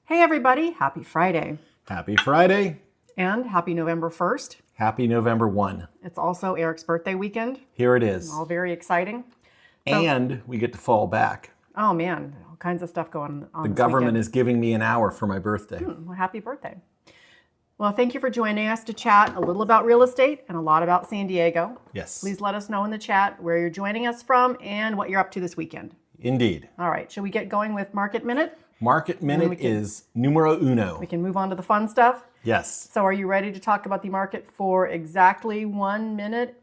Hey everybody, happy Friday. Happy Friday. And happy November 1st. Happy November 1. It's also Eric's birthday weekend. Here it is. All very exciting. And we get to fall back. Oh man, all kinds of stuff going on The this government weekend. is giving me an hour for my birthday. Well, happy birthday. Well, thank you for joining us to chat a little about real estate and a lot about San Diego. Yes. Please let us know in the chat where you're joining us from and what you're up to this weekend. Indeed. All right, shall we get going with Market Minute? Market Minute is numero uno. We can move on to the fun stuff. Yes. So are you ready to talk about the market for exactly 1 minute?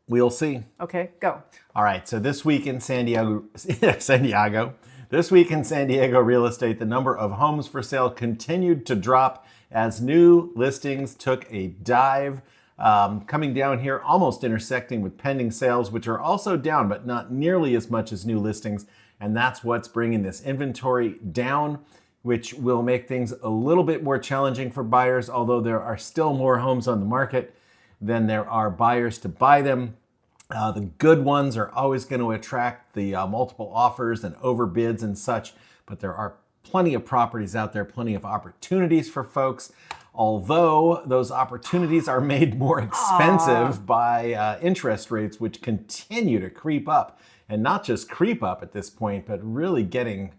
We'll see. Okay, go. All right, so this week in San Diego, this week in San Diego real estate, the number of homes for sale continued to drop as new listings took a dive, coming down here, almost intersecting with pending sales, which are also down, but not nearly as much as new listings. And that's what's bringing this inventory down, which will make things a little bit more challenging for buyers, although there are still more homes on the market than there are buyers to buy them. The good ones are always going to attract the multiple offers and overbids and such, but there are plenty of properties out there, plenty of opportunities for folks, although those opportunities are made more expensive by interest rates, which continue to creep up. And not just creep up at this point, but really getting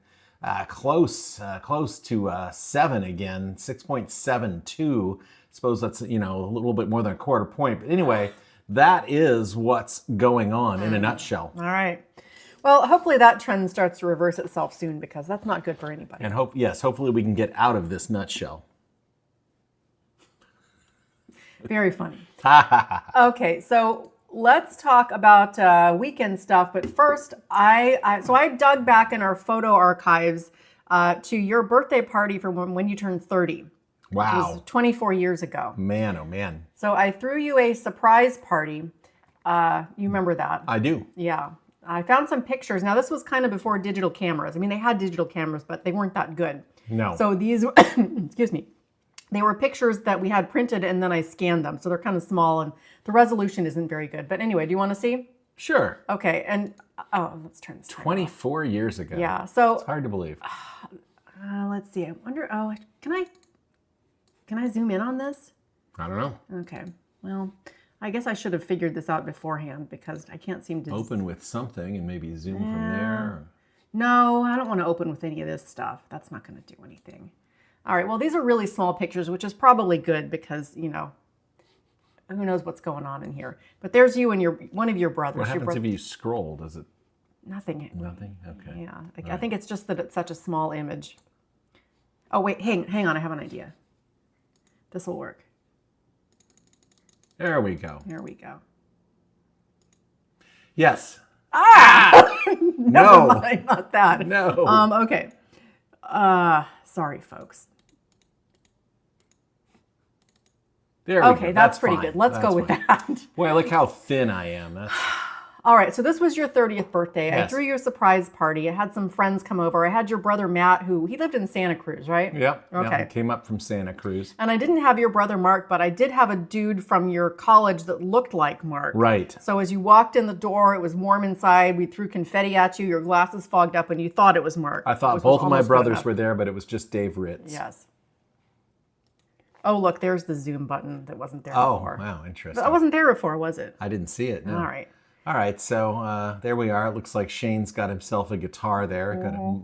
close to 7 again, 6.72. Suppose that's, a little bit more than a quarter point. But anyway, that is what's going on in a nutshell. All right. Well, hopefully that trend starts to reverse itself soon because that's not good for anybody. And hopefully we can get out of this nutshell. Very funny. Okay, so let's talk about weekend stuff. But first, I dug back in our photo archives to your birthday party for when you turned 30. Wow. It was 24 years ago. Man, oh man. So I threw you a surprise party. You remember that? I do. Yeah. I found some pictures. Now, this was kind of before digital cameras. I mean, they had digital cameras, but they weren't that good. No. So these, excuse me, they were pictures that we had printed and then I scanned them. So they're kind of small and the resolution isn't very good. But anyway, do you want to see? Sure. Okay. And, let's turn this timer off. 24 years ago. Yeah. So it's hard to believe. let's see. I wonder, can I zoom in on this? I don't know. Okay. Well, I guess I should have figured this out beforehand because I can't seem to Open with something and maybe zoom from there. No, I don't want to open with any of this stuff. That's not going to do anything. All right. Well, these are really small pictures, which is probably good because, who knows what's going on in here. But there's you and one of your brothers. What happens if you scroll? Does it? Nothing. Nothing? Okay. Yeah. I think it's just that it's such a small image. Oh, wait. Hang on. I have an idea. This will work. There we go. There we go. Yes. Never No. mind, not that. No. Okay. Sorry, folks. There we go. Okay, that's pretty fine. good. Let's go with fine. that. Boy, look how thin I am. That's All right, so this was your 30th birthday. Yes. I threw you a surprise party. I had some friends come over. I had your brother Matt, he lived in Santa Cruz, right? Yep. Okay. Yep. Came up from Santa Cruz. And I didn't have your brother Mark, but I did have a dude from your college that looked like Mark. Right. So as you walked in the door, it was warm inside. We threw confetti at you. Your glasses fogged up, and you thought it was Mark. I thought both of my brothers were there, but it was just Dave Ritz. Yes. Oh, look, there's the zoom button that wasn't there before. Oh, wow, interesting. That wasn't there before, was it? I didn't see it. No. All right. All right, so there we are. It looks like Shane's got himself a guitar there,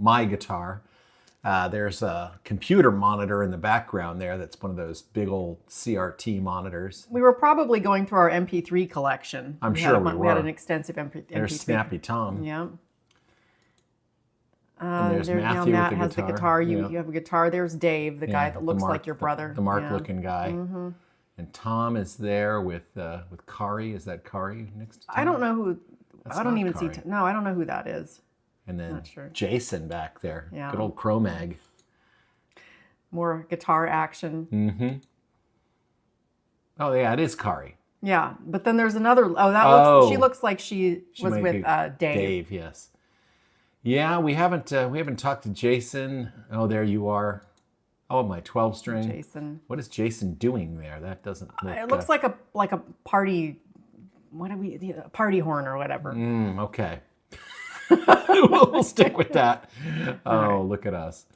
my guitar. There's a computer monitor in the background there. That's one of those big old CRT monitors. We were probably going through our MP3 collection. I'm sure we were. We had an extensive MP3. There's Snappy Tom. Yeah. And there's now Matthew Matt with has the guitar. You have a guitar. There's Dave, the guy that looks like your brother. The Mark-looking guy. And Tom is there with Kari. Is that Kari next to Tom? I don't know who. That's I don't not even Kari. see. No, I don't know who that is. And then Not sure. Jason back there. Yeah. Good old Cro-Mag. More guitar action. Mm-hmm. Oh, yeah, it is Kari. Yeah, but then there's another. She looks like she was might with be Dave. Dave, yes. Yeah, we haven't talked to Jason. Oh, there you are. Oh, my 12 string. Jason. What is Jason doing there? That doesn't look... It looks like a party, a party horn or whatever. Okay. We'll stick with that. Oh, look at us.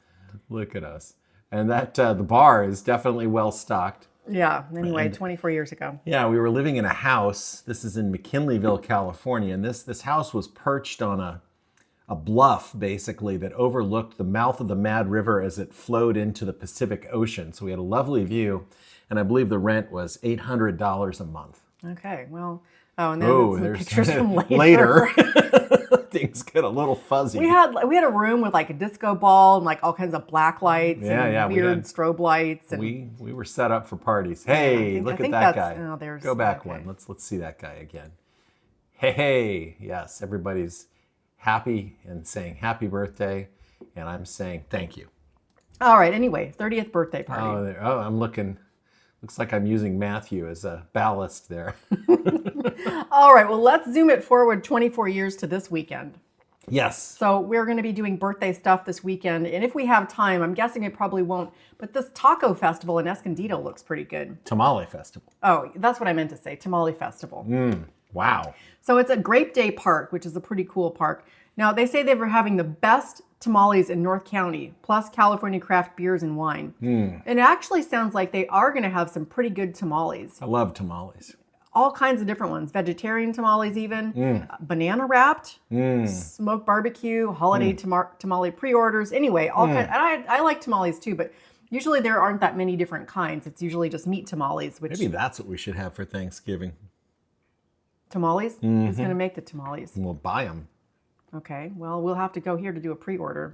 Look at us. And that the bar is definitely well stocked. Yeah. Anyway, 24 years ago. Yeah, we were living in a house. This is in McKinleyville, California, and this house was perched on a bluff, basically, that overlooked the mouth of the Mad River as it flowed into the Pacific Ocean. So we had a lovely view, and I believe the rent was $800 a month. Okay, well, and then some there's pictures from later. later. Things get a little fuzzy. We had a room with like a disco ball and like all kinds of black lights and weird strobe lights. And we were set up for parties. Hey, look at that guy. Oh, there's, Go back one. Let's see that guy again. Hey, yes, everybody's happy and saying happy birthday, and I'm saying thank you. All right. Anyway, 30th birthday party. Oh, I'm looking. Looks like I'm using Matthew as a ballast there. All right, well, let's zoom it forward 24 years to this weekend. Yes. So we're going to be doing birthday stuff this weekend. And if we have time, I'm guessing it probably won't, but this taco festival in Escondido looks pretty good. Tamale festival. Oh, that's what I meant to say, tamale festival. Wow. So it's at Grape Day Park, which is a pretty cool park. Now, they say they were having the best tamales in North County, plus California craft beers and wine. And it actually sounds like they are going to have some pretty good tamales. I love tamales. All kinds of different ones. Vegetarian tamales even, banana wrapped, smoked barbecue, holiday tamale pre-orders. Anyway, all kinds. And I like tamales too, but usually there aren't that many different kinds. It's usually just meat tamales. Which Maybe that's what we should have for Thanksgiving. Tamales? Who's going to make the tamales? And we'll buy them. Okay, well, we'll have to go here to do a pre-order.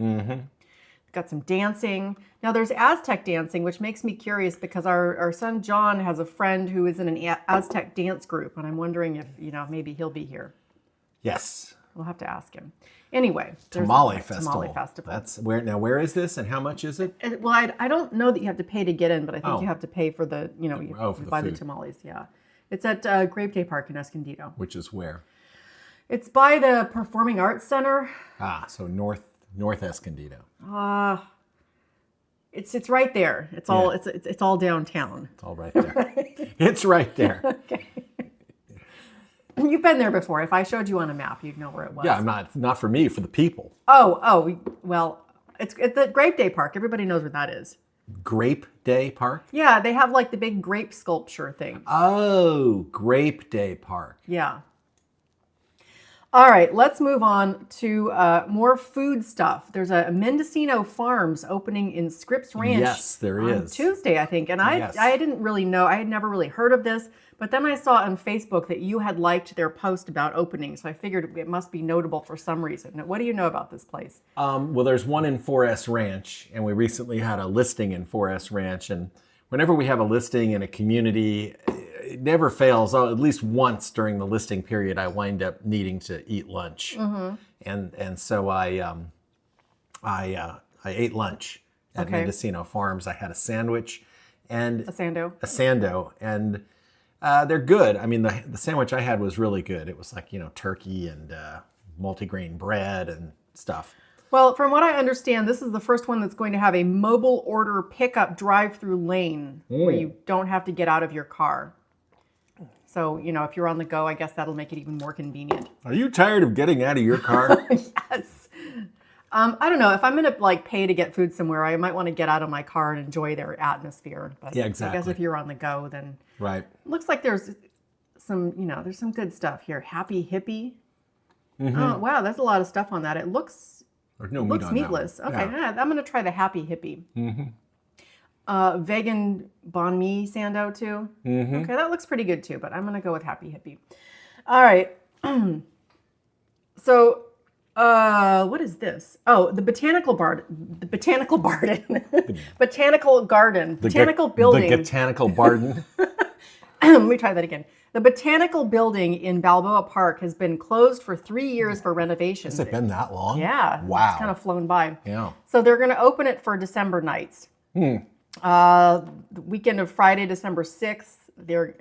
Got some dancing. Now there's Aztec dancing, which makes me curious because our son John has a friend who is in an Aztec dance group, and I'm wondering if, maybe he'll be here. Yes. We'll have to ask him. Anyway, Tamale festival. Tamale festival. That's where. Now, where is this, and how much is it? Well, I don't know that you have to pay to get in, but I think you have to pay for the, you for buy the the food. tamales. Yeah, it's at Grape Day Park in Escondido. Which is where? It's by the Performing Arts Center. So North Escondido. It's right there. It's all it's all downtown. It's all right there. It's right there. Okay. You've been there before. If I showed you on a map, you'd know where it was. Yeah, not for me, for the people. Oh, well, it's at the Grape Day Park. Everybody knows where that is. Grape Day Park? Yeah, they have like the big grape sculpture thing. Oh, Grape Day Park. Yeah. All right, let's move on to more food stuff. There's a Mendocino Farms opening in Scripps Ranch. Yes, there on is. Tuesday, I think. And I didn't really know. I had never really heard of this. But then I saw on Facebook that you had liked their post about opening. So I figured it must be notable for some reason. What do you know about this place? Well, there's one in 4S Ranch, and we recently had a listing in 4S Ranch. And whenever we have a listing in a community, it never fails. At least once during the listing period, I wind up needing to eat lunch, and so I ate lunch at Mendocino Farms. I had a sandwich and A sando, and they're good. I mean, the sandwich I had was really good. It was like turkey and multigrain bread and stuff. Well, from what I understand, this is the first one that's going to have a mobile order pickup drive-through lane where you don't have to get out of your car. So, if you're on the go, I guess that'll make it even more convenient. Are you tired of getting out of your car? Yes. I don't know. If I'm going to pay to get food somewhere, I might want to get out of my car and enjoy their atmosphere. But Yeah, exactly. I guess if you're on the go, then Right. looks like there's some, there's some good stuff here. Happy Hippie. Oh, wow. There's a lot of stuff on that. It looks There's no meat looks on meatless. that one. Okay, Yeah. I'm going to try the Happy Hippie. Vegan banh mi sando too. Okay, that looks pretty good too, but I'm going to go with Happy Hippie. All right. So, what is this? Oh, the Botanical Garden. Botanical Garden. Botanical Building. The Botanical Garden. Let me try that again. The Botanical Building in Balboa Park has been closed for 3 years for renovations. Has it been that long? Yeah. Wow. It's kind of flown by. Yeah. So they're going to open it for December nights. The weekend of Friday, December 6th, they're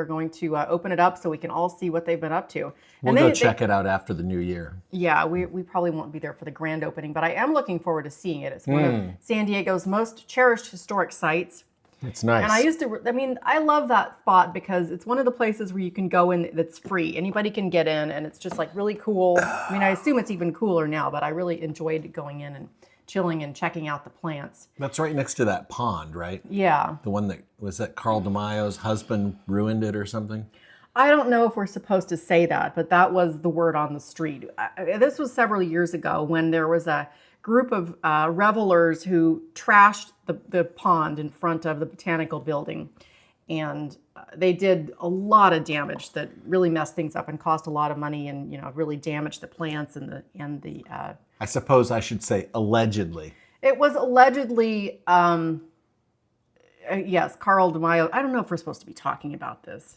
going to open it up so we can all see what they've been up to. We'll go check it out after the new year. Yeah, we probably won't be there for the grand opening, but I am looking forward to seeing it. It's one of San Diego's most cherished historic sites. It's nice. And I love that spot because it's one of the places where you can go in that's free. Anybody can get in, and it's just really cool. I assume it's even cooler now, but I really enjoyed going in and chilling and checking out the plants. That's right next to that pond, right? Yeah. The one that Carl DeMaio's husband ruined it or something? I don't know if we're supposed to say that, but that was the word on the street. This was several years ago when there was a group of revelers who trashed the pond in front of the botanical building. And they did a lot of damage that really messed things up and cost a lot of money and, really damaged the plants and the. I suppose I should say allegedly. It was allegedly, yes, Carl DeMaio. I don't know if we're supposed to be talking about this.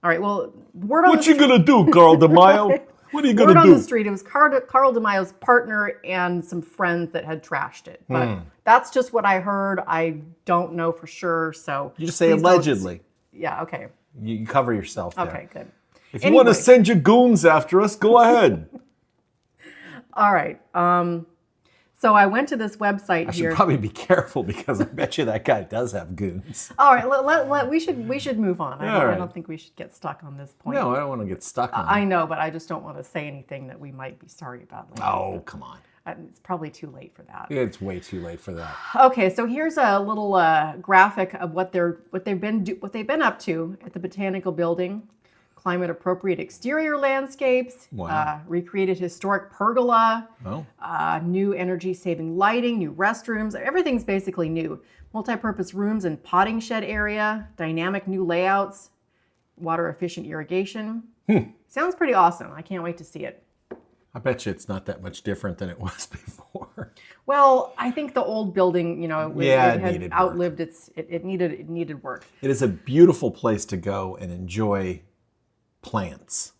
All right, well, word on What you gonna do, Carl DeMaio? What are you gonna do? Word on the street, it was Carl DeMaio's partner and some friends that had trashed it. But that's just what I heard. I don't know for sure, so... You just say allegedly. Yeah, okay. You cover yourself there. Okay, good. If you want to send your goons after us, go ahead. All right. So I went to this website I here. should probably be careful because I bet you that guy does have goons. All right, we should move on. I don't think we should get stuck on this point. No, I don't want to get stuck on it. I know, but I just don't want to say anything that we might be sorry about later. Oh, come on. It's probably too late for that. It's way too late for that. Okay, so here's a little graphic of what they've been up to at the Botanical Building. Climate appropriate exterior landscapes, Wow. Recreated historic pergola, Oh. New energy saving lighting, new restrooms. Everything's basically new. Multi-purpose rooms and potting shed area, dynamic new layouts, water efficient irrigation. Sounds pretty awesome. I can't wait to see it. I bet you it's not that much different than it was before. Well, I think the old building, it it had needed outlived it needed work. It is a beautiful place to go and enjoy plants.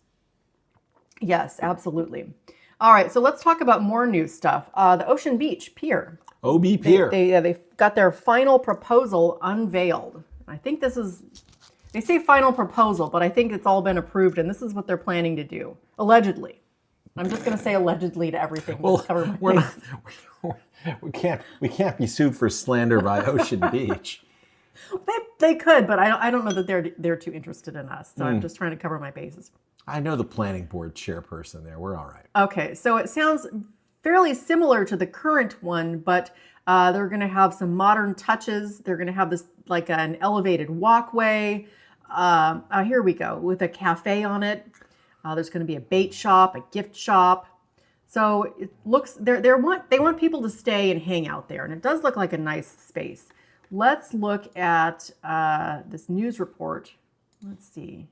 Yes, absolutely. All right, so let's talk about more new stuff. The Ocean Beach Pier. OB Pier. They got their final proposal unveiled. I think they say final proposal, but I think it's all been approved, and this is what they're planning to do, allegedly. I'm just going to say allegedly to everything. Well, we can't be sued for slander by Ocean Beach. They could, but I don't know that they're too interested in us. So I'm just trying to cover my bases. I know the planning board chairperson there. We're all right. Okay, so it sounds fairly similar to the current one, but they're going to have some modern touches. They're going to have this like an elevated walkway. Here we go, with a cafe on it. There's going to be a bait shop, a gift shop. So it looks they want people to stay and hang out there, and it does look like a nice space. Let's look at this news report. Let's see.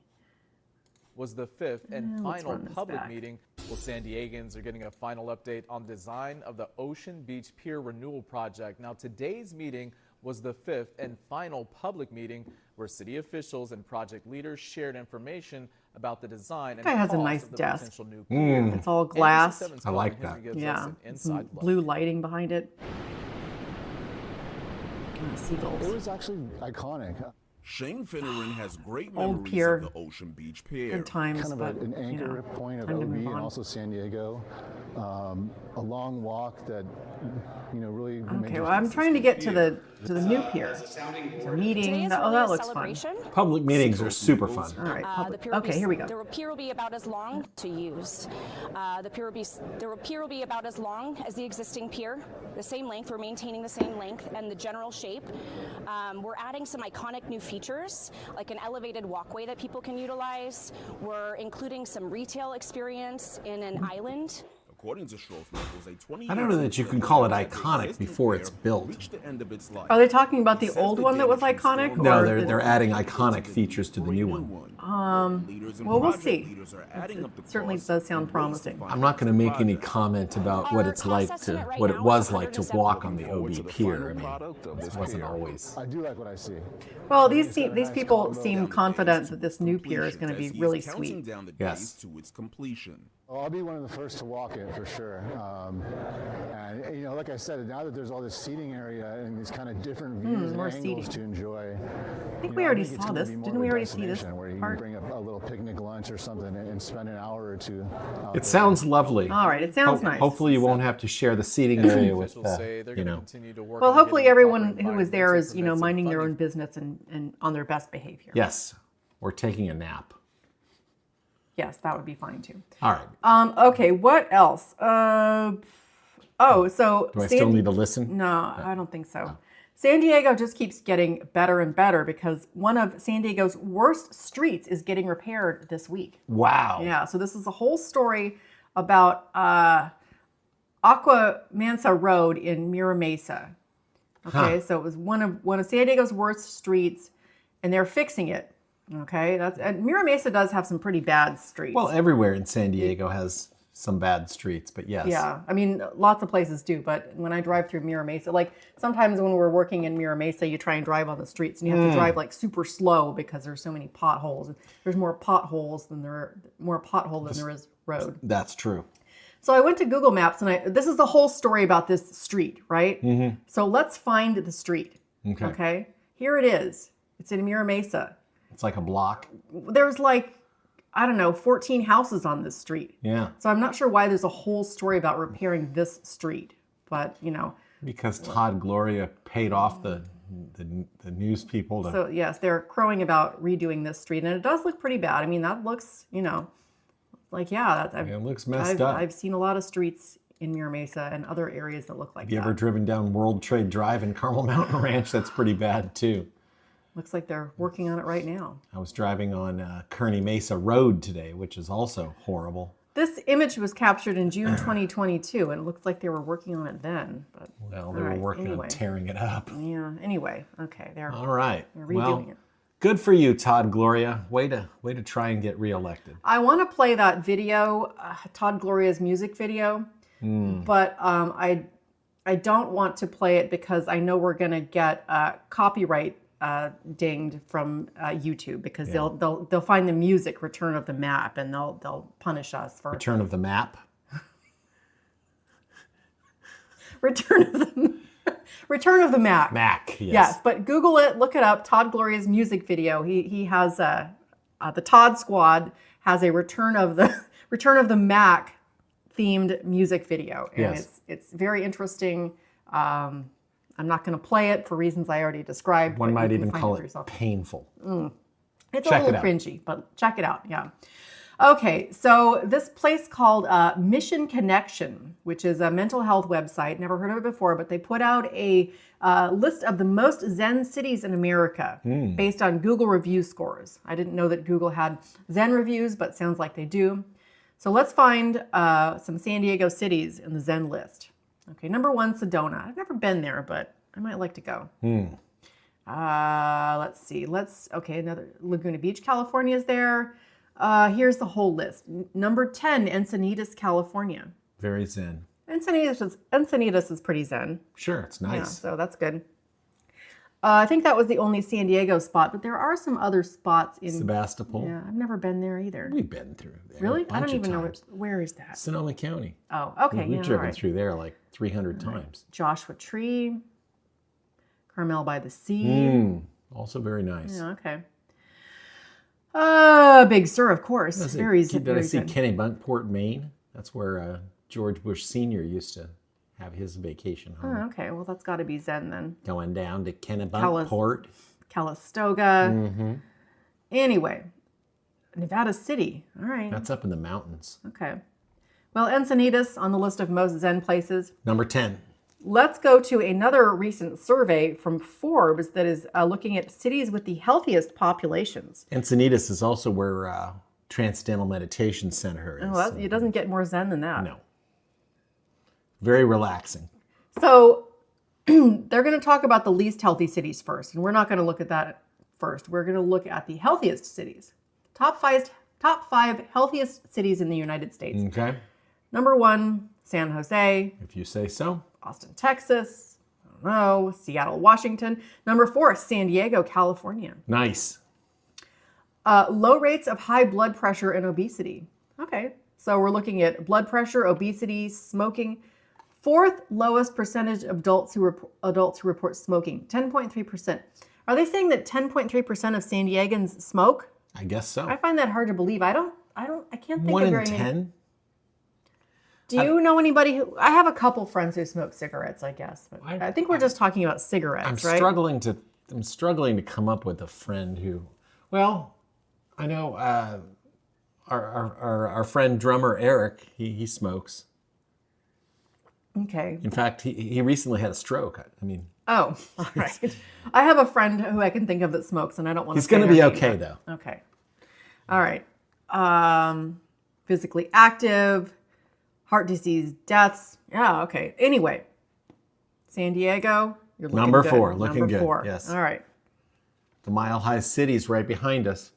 Was the fifth and final public back. meeting. Well, San Diegans are getting a final update on design of the Ocean Beach Pier Renewal Project. Now, today's meeting was the fifth and final public meeting where city officials and project leaders shared information about the design and Guy has a cost nice of the desk. potential new pier. It's all glass. NBC7's I like Colin Henry that. gives us Yeah, an some inside look. blue lighting behind it. Seagulls. It was actually iconic. Shane Finneran has great Old memories pier. of the Ocean Beach Pier. Good times, Kind of but an anchor point of time to OB move and on. also San Diego. A long walk that, really made Okay, us- well, I'm trying to get to the new pier. There's a meeting. Today is Oh, really that a looks fun. celebration. Public meetings are super fun. All right, The public. pier will Okay, be- here we go. The pier will be about as long to use. The pier will be about as long as the existing pier, the same length. We're maintaining the same length and the general shape. We're adding some iconic new features, like an elevated walkway that people can utilize. We're including some retail experience in an island. According to Schroffman, it was a 20 I don't know that you can call it iconic before it's built. Are they talking about the old one that was iconic? No, or they're adding iconic features to the new one. Well, we'll see. It certainly does sound promising. I'm not going to make any comment about what it's like to what it was like to walk on the OB Pier. I mean, this wasn't always. I do like what I see. Well, these people seem confident that this new pier is going to be really sweet. Yes. To its completion. Oh, I'll be one of the first to walk it for sure. And like I said, now that there's all this seating area and these kind of different views and more angles seating. to enjoy. I think we already saw this. More Didn't of we a already see this destination where you part? can bring a little picnic lunch or something and spend an hour or two. It sounds lovely. All right, it sounds nice. Hopefully, you won't have to share the seating area with, Officials say they're going to continue to work Well, on hopefully getting everyone proper who was there is, environmental permits and minding their own funding. business and on their best behavior. Yes, or taking a nap. Yes, that would be fine too. All right. Okay, what else? Oh, so Do I still need to listen? No, I don't think so. San Diego just keeps getting better and better because one of San Diego's worst streets is getting repaired this week. Wow. Yeah, so this is a whole story about Aqua Mansa Road in Mira Mesa. Okay, so it was one of San Diego's worst streets, and they're fixing it. Okay, and Mira Mesa does have some pretty bad streets. Well, everywhere in San Diego has some bad streets, but yes. Yeah, I mean, lots of places do, but when I drive through Mira Mesa, like sometimes when we're working in Mira Mesa, you try and drive on the streets and you have to drive like super slow because there's so many potholes. There's more potholes than there is road. That's true. So I went to Google Maps and this is the whole story about this street, right? Mm-hmm. So let's find the street. Okay. Here it is. It's in Mira Mesa. It's like a block. There's like, I don't know, 14 houses on this street. Yeah. So I'm not sure why there's a whole story about repairing this street, but you know. Because Todd Gloria paid off the news people to. So yes, they're crowing about redoing this street, and it does look pretty bad. I mean, that looks, you know, like it looks messed up. I've seen a lot of streets in Mira Mesa and other areas that look like that. Have you ever driven down World Trade Drive in Carmel Mountain Ranch? That's pretty bad too. Looks like they're working on it right now. I was driving on Kearney Mesa Road today, which is also horrible. This image was captured in June 2022, and it looks like they were working on it then. But well, they were working on tearing it up. Yeah. Anyway, okay, all right. They're redoing it. Good for you, Todd Gloria. Way to try and get reelected. I want to play that video, Todd Gloria's music video, but I don't want to play it because I know we're going to get copyright dinged from YouTube because they'll find the music Return of the Map and they'll punish us for Return of the Map. Return of the Mac. Mac, yes. Yes, but Google it, look it up. Todd Gloria's music video. He has the Todd Squad has a Return of the Mac themed music video, and it's very interesting. I'm not going to play it for reasons I already described. One might even call it painful. It's a little cringy, but check it out. Yeah. Okay, so this place called Mission Connection, which is a mental health website. Never heard of it before, but they put out a list of the most Zen cities in America based on Google review scores. I didn't know that Google had Zen reviews, but sounds like they do. So let's find some San Diego cities in the Zen list. Okay, number 1, Sedona. I've never been there, but I might like to go. Let's see. Another Laguna Beach, California is there. Here's the whole list. Number 10, Encinitas, California. Very Zen. Encinitas is pretty Zen. Sure, it's nice. Yeah, so that's good. I think that was the only San Diego spot, but there are some other spots in Sebastopol. Yeah, I've never been there either. We've been through there. Really? I don't even know where is that. Sonoma County. Oh, okay. We've driven through there like 300 times. Joshua Tree, Carmel by the Sea. Also very nice. Yeah, okay. Big Sur, of course. Did I see Kennebunkport, Maine? That's where George Bush Sr. used to have his vacation home. Oh, okay. Well, that's got to be Zen then. Going down to Kennebunkport. Calistoga. Anyway, Nevada City. All right. That's up in the mountains. Okay. Well, Encinitas on the list of most Zen places. Number 10. Let's go to another recent survey from Forbes that is looking at cities with the healthiest populations. Encinitas is also where Transcendental Meditation Center is. Oh, it doesn't get more Zen than that. No. Very relaxing. So they're going to talk about the least healthy cities first, and we're not going to look at that first. We're going to look at the healthiest cities. Top five healthiest cities in the United States. Okay. Number 1, San Jose. If you say so. Austin, Texas. I don't know. Seattle, Washington. Number 4, San Diego, California. Nice. Low rates of high blood pressure and obesity. Okay. So we're looking at blood pressure, obesity, smoking. 4th lowest percentage of adults who report smoking, 10.3%. Are they saying that 10.3% of San Diegans smoke? I guess so. I find that hard to believe. I can't think 1 of in very 10? many. Do you know anybody who? I have a couple friends who smoke cigarettes, I guess. But I think we're just talking about cigarettes, right? I'm struggling to come up with a friend who. Well, I know our friend drummer Eric. He smokes. Okay. In fact, he recently had a stroke. I mean, Oh, all right. I have a friend who I can think of that smokes, and I don't want to. he's going to be okay, though. Okay. All right. Physically active, heart disease, deaths. Yeah. Okay. Anyway, San Diego, you're looking Number good. 4, looking Number good. 4. Yes. All right. The Mile High City's right behind us.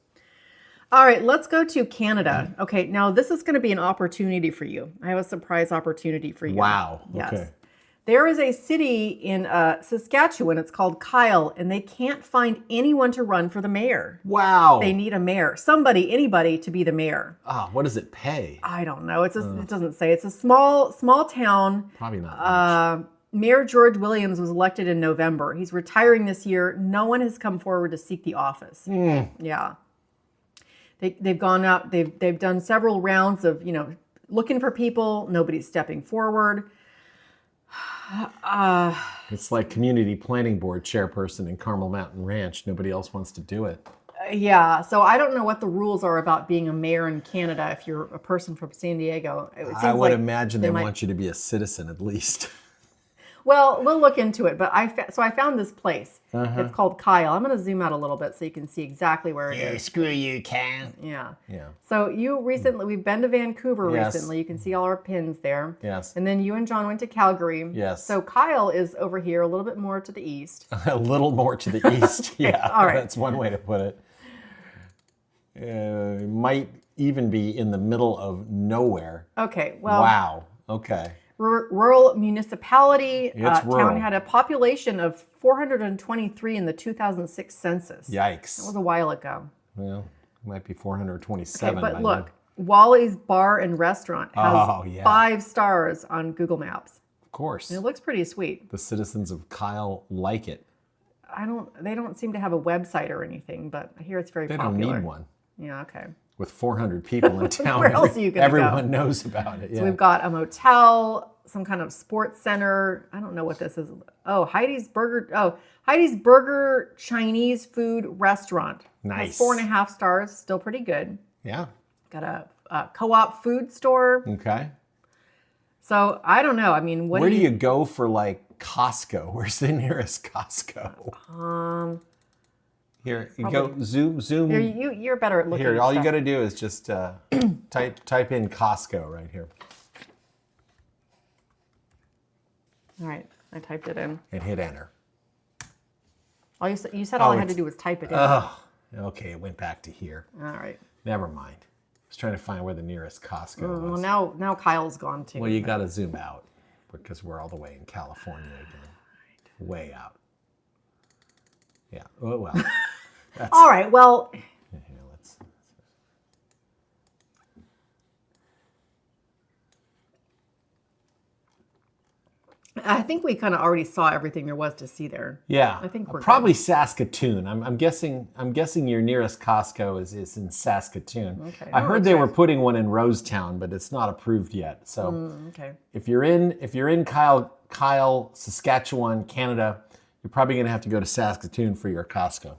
All right, let's go to Canada. Okay, now this is going to be an opportunity for you. I have a surprise opportunity for you. Wow. Yes. Okay. There is a city in Saskatchewan. It's called Kyle, and they can't find anyone to run for the mayor. Wow. They need a mayor. Somebody, anybody to be the mayor. What does it pay? I don't know. It doesn't say. It's a small town. Probably not much. Mayor George Williams was elected in November. He's retiring this year. No one has come forward to seek the office. Yeah. They've gone out, they've done several rounds of, looking for people. Nobody's stepping forward. It's like community planning board chairperson in Carmel Mountain Ranch. Nobody else wants to do it. Yeah, so I don't know what the rules are about being a mayor in Canada if you're a person from San Diego. I would imagine they want you to be a citizen at least. Well, we'll look into it, but I found this place. It's called Kyle. I'm going to zoom out a little bit so you can see exactly where it is. Screw you, Ken. Yeah. Yeah. So we've been to Vancouver Yes. recently. You can see all our pins there. Yes. And then you and John went to Calgary. Yes. So Kyle is over here a little bit more to the east. A little more to the east. Yeah. All right. That's one way to put it. Might even be in the middle of nowhere. Okay. Well. Wow. Okay. Rural municipality. It's rural. Town had a population of 423 in the 2006 census. Yikes. That was a while ago. Well, it might be 427. Okay, but by look, then. Wally's Bar and Restaurant has yeah. 5 stars on Google Maps. Of course. And it looks pretty sweet. The citizens of Kyle like it. They don't seem to have a website or anything, but I hear it's very They popular. don't need one. Yeah, okay. With 400 people in town, Where else are you gonna everyone go? knows about it. So Yeah. we've got a motel, some kind of sports center. I don't know what this is. Oh, Heidi's Burger Chinese food restaurant. Nice. Has 4.5 stars, still pretty good. Yeah. Got a co-op food store. Okay. So I don't know. I mean, Where do you go for like Costco? Where's the nearest Costco? Here, you go zoom. Here, you're better at looking. Here, at all you stuff. got to do is just type in Costco right here. All right, I typed it in. And hit enter. You said all I had to do was type it in. Oh, okay, it went back to here. All right. Never mind. I was trying to find where the nearest Costco Well, was. now Kyle's gone too. Well, you got to zoom out because we're all the way in California again. Way out. Yeah. Oh, well. All right. Well, Here, let's. I think we kind of already saw everything there was to see there. Yeah. I think we're probably Saskatoon. I'm guessing your nearest Costco is in Saskatoon. Okay. I heard they were putting one in Rosetown, but it's not approved yet. So Okay. if you're in Kyle, Saskatchewan, Canada, you're probably going to have to go to Saskatoon for your Costco.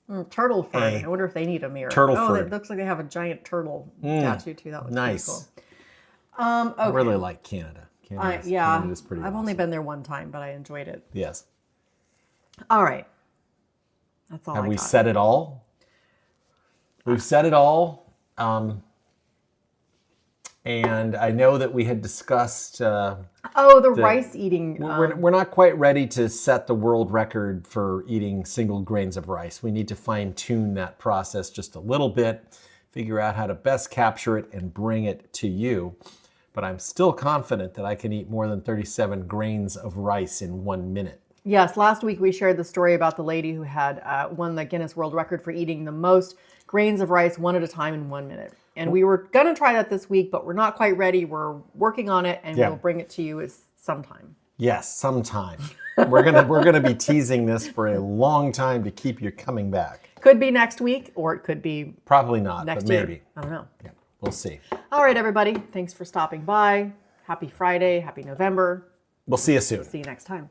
Turtleford. I wonder if they need a mirror. Turtleford. Oh, it looks like they have a giant turtle tattoo too. That looks Nice. pretty cool. Okay. I really like Canada. Canada's pretty I've only awesome. been there one time, but I enjoyed it. Yes. All right. That's all Have I we got. said it all? We've said it all. And I know that we had discussed... Oh, the rice eating. we're not quite ready to set the world record for eating single grains of rice. We need to fine-tune that process just a little bit, figure out how to best capture it and bring it to you. But I'm still confident that I can eat more than 37 grains of rice in 1 minute. Yes, last week we shared the story about the lady who had won the Guinness World Record for eating the most grains of rice one at a time in 1 minute. And we were going to try that this week, but we're not quite ready. We're working on it, and Yeah. we'll bring it to you sometime. Yes, sometime. We're gonna be teasing this for a long time to keep you coming back. Could be next week, or it could be Probably not, next but year. maybe. I don't know. Yeah, we'll see. All right, everybody. Thanks for stopping by. Happy Friday. Happy November. We'll see you soon. See you next time.